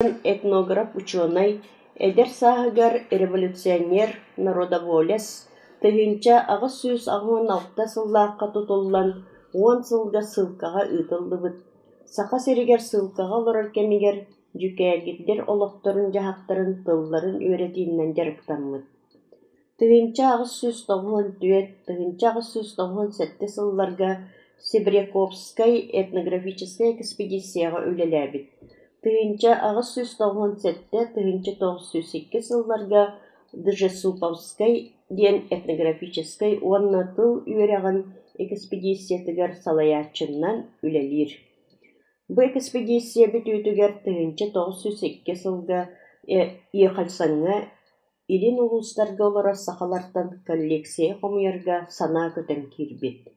Этнограф ученый, эдер саһыгар революционер народоволец, тыһынча аҕыс сүүс аҕуон алта сыллаахха тутуллан, уон сылга сылкаҕа ыытыллыбыт. Саха сиригэр сылкаҕа олорор кэмигэр дьүкээгирдэр олохторун дьаһактарын тылларын үөретииннэн дьарыктаммыт. Тыһынча аҕыс сүүс тоҕуһун түөт, тыһынча аҕыс сүүс тоҕуһун сэтти сылларга Сибиряковскай этнографическая экспедицияға үлэлээбит. Тыһынча аҕыс сүүс тоҕуһун сэтте, тыһынча тоҕус сүүс икки сылларга Джесуповскай диэн этнографической уонна тыл үөрэҕин экспедициятыгар салайааччыннан үлэлиир. Бу экспедиция бүтүүтүгэр тыһынча тоҕус сүүс икки сылга Иехальсаҥҥа илин улуустарга олорор сахалартан коллекция хомуйарга санаа көтөн киирбит.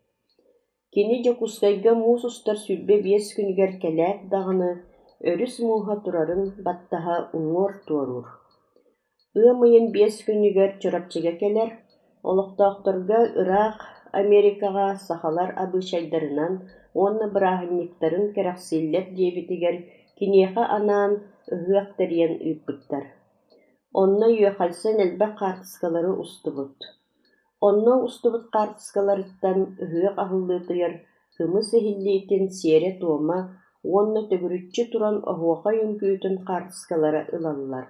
Кини Дьокускайга муус устар сүрбэ биэс күнүгэр кэлээт даҕаны өрүс мууһа турарын баттаһа уҥуор туорур. Ыамыйын биэс күнүгэр чорапчыга келэр, олохтоохторга ыраах Америкаға сахалар абыычайдарынан уонна бырааһынньыктарын кэрэхсииллэр диэбитигэр киниэхэ анаан ыһыах тэриэн ыыппыттар. Онно Иехальсан элбэх хаартыскалары устубут. Онно устубут хаартыскаларыттан ыһыах аһыллыытыгар кымыс иһиллиитин сиэрэ туома уонна төгүрүччү туран оһуоха үҥкүүтүн хаартыскалара ылаллар.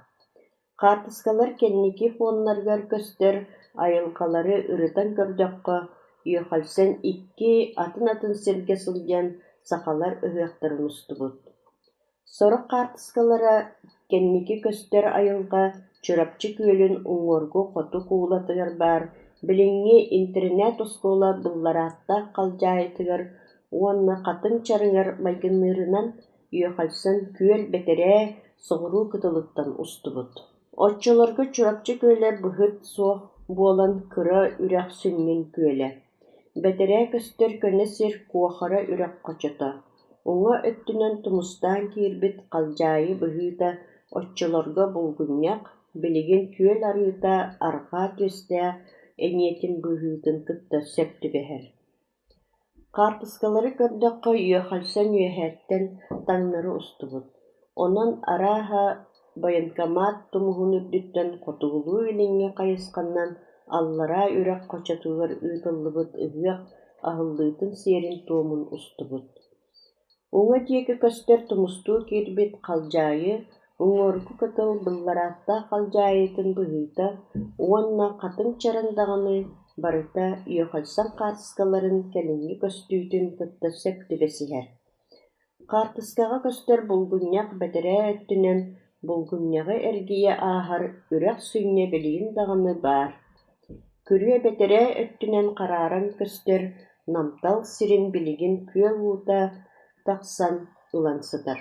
Хаартыскалар кэнники фуоннаргар көстөр айылҕалары ырытан көрдөккө Иехальсан икки атын сиргэ сылдьан сахалар ыһыахтарын устубут. Сорох хаартыскалара кэнники көстөр айылга чурапчы күөлүн уҥуоргу хоту куулатыгар баар билиҥҥи интернет оскуола былларааттаах халдьаайытыгар уонна хатыҥ чарыҥар майгынныырынан Иехальсан күөл бэтэрээ соҕуруу кытылыттан устубут. Оччолорго чурапчы күөлэ быһыт суох буолан кыра үрэх сүннүн күөлэ. Бэтэрээ көстөр көнө сир куохара үрэх хочото. Уҥа өттүнэн тумустаан киирбит халдьаайы быһыыта оччолорго булгунньах, билигин күөл арыыта арҕаа түстээ эниэтин быһыытын кытта сөптүбэһэр. Хаартыскалары көрдөккө Иехальсан үөһээттэн таҥнары устубут. Онон арааһа военкомат тумуһун үрдүттэн хотуулуу илиҥҥэ хайысканнан аллараа үрэх хочотуугар ыытыллыбыт ыһыах аһыллыытын сиэрин туомун устубут. Уҥа диэки көстөр тумустуу киирбит халдьаайы уҥуоргу кытыл былларааттаах халдьаайытын быһыыта уонна хатыҥ чаран даҕаны барыта Иехальсан хаартыскаларын кэлиҥҥи көстүүтүн кытта сөптүбэсиһэр. Хаартыскаҕа көстөр булгунньах бэтэрээ өттүнэн булгунньаҕы эргийэ ааһар үрэх сүнньэ билигин даҕаны баар. Күрүө бэтэрээ өттүнэн харааран көстөр намтал сирин билигин күөл уута тахсан ылан сытар.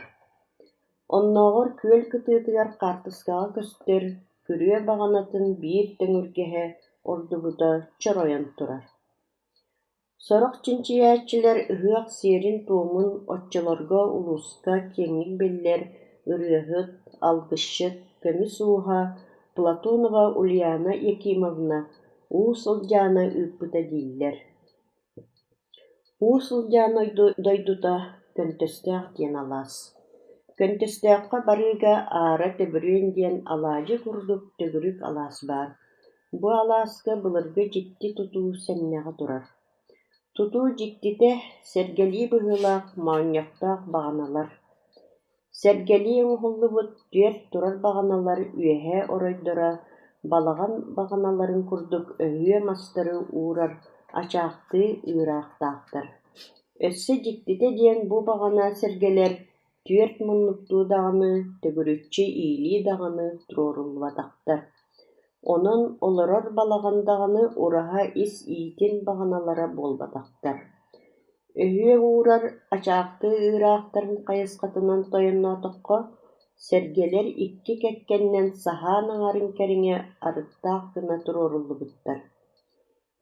Оннооҕор күөл кытыытыгар хаартыскаҕа көстөр күрүө баҕанатын биир төҥүргэһэ ордубута чоройон турар. Сорох чинчиээччилэр ыһыах сиэрин туомун оччолорго улууска киэҥник биллэр ырыаһыт, алгысчыт, көмүс ууһа Платонова Ульяна Якимовна уу сылдьаана ыыппыта дииллэр. Уу сылдьаан дойдута көнтөстөөх диэн алаас. Көнтөстөөххө барыыга аара төбүрүөн диэн алаадьы курдук төгүрүк алаас баар. Бу алааска былыргы дьикти тутуу сэмнэҕэ турар. Тутуу дьиктитэ сэргэлии быһыылаах моонньохтоох баҕаналар. Сэргэлии уҥуһуллубут түөрт турар баҕаналар үөһэ оройдоро балаҕан баҕаналарын курдук өһүө мастары уурар ачаахтыы ыыраахтаахтар. Өссө дьиктитэ диэн бу баҕана сэргэлэр түөрт муннуктуу даҕаны, төгүрүччү иилии даҕаны туруоруллубатахтар. Онон олорор балаҕан даҕаны ураһа ис иитин баҕаналара буолбатахтар. Өһүө уурар ачаахтыы ыыраахтарын хайыскатынан тойонноотоххо, сэргэлэр икки кэккэннэн саһаан аҥарын кэриҥэ арыттаах гына туруоруллубуттар.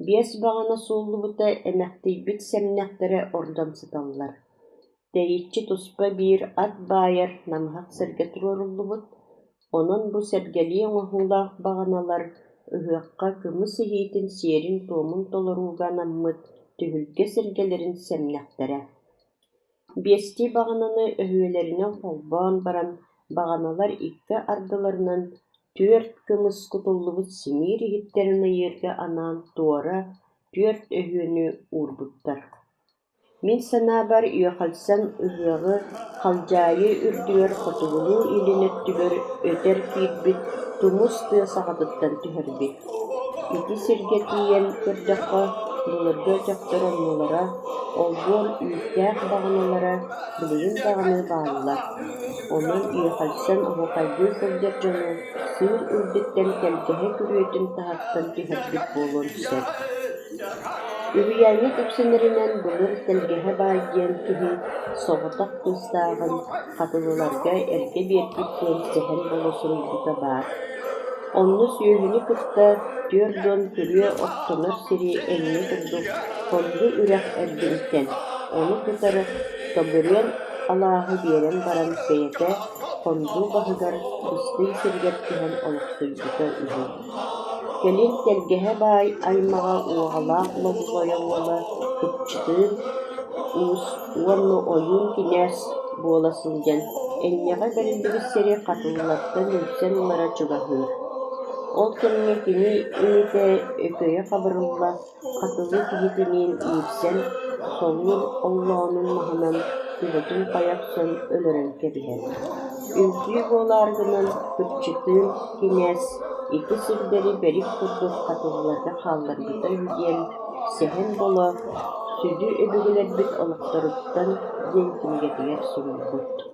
Биэс баҕана сууллубута эмэхтийбит сэмнэхтэрэ ордон сыталлар. Тэйиччи туспа биир ат баайар намыһак сэргэ туруоруллубут. Онон бу сэргэлии уҥуһуулаах баҕаналар ыһыахха кымыс иһиитин сиэрин туомун толоруuга наммыт түһүлгэ сэргэлэрин сэмнэхтэрэ. Биэсти баҕананы өһүөлэрине холбоон баран Бағаналар икки ардыларынан түөрт кымыс кутуллубут симиир иһиттерин ыйыырга анаан туора түөрт өһүөнү уурбуттар. Мин санаабар үөхалсан ыһыаҕы халдьаайы үрдүгэр хотугулуу илинэттүгэр өтөр киирбит тумус тыа саҕатыттан түһэрбит. Ити сиргэ тиийэн көрдөххө булырга дьахтар оннолара, олбуон үүртээх бағаналара билигин даҕаны бааллар. Онон үөхалсан оһуохайдыы сылдьар дьону сыыр үрдүттэн кэлгэһэ күрүөтүн таһаттан түһэрбит буолуон түсэр. Үһүйээҥҥи кэпсэнэринэн былыр кэлгэһэ баайдыан киһи соҕотох кыыстааҕын хатылыларга эргэ биэрбит диэн сэхэн болосун бута баар. Онну сүөһүнү кытта түөр дуон күрүө оттонор сири эҥҥи курдук хонду үрэх эрдиниттэн, ону кытары тобурыан алааһы биэрэн баран бэйэтэ хондуу баһыгар быстый сиргэттиһэн олохсуйбута үһү. Кэлин кэлгэһэ баай аймаҕа уоҕалаах лобугойоҥҥола кыпчытыын уус уонну ойуун кинээс буола сылдьан энньэҕэ бэриллибит сири хатыллаттан үлсэн улара чугаһыыр. Ол кэмҥэ кини иҥитэ өкөйө хабырылла хатылы киһитиниин иирсэн соллур оллоонун маһынан тыгытын хайах сөн өлөрөн кэбиһэр. Үлтүү буолааргынан кыпчытыын кинээс ити сирдэри берик курдук хатылларга хаалларбыта үһүдиэн сэхэн боло сүдү өбүгүлэрбит олохторуттан диэн кимигэтигэр сурулбут.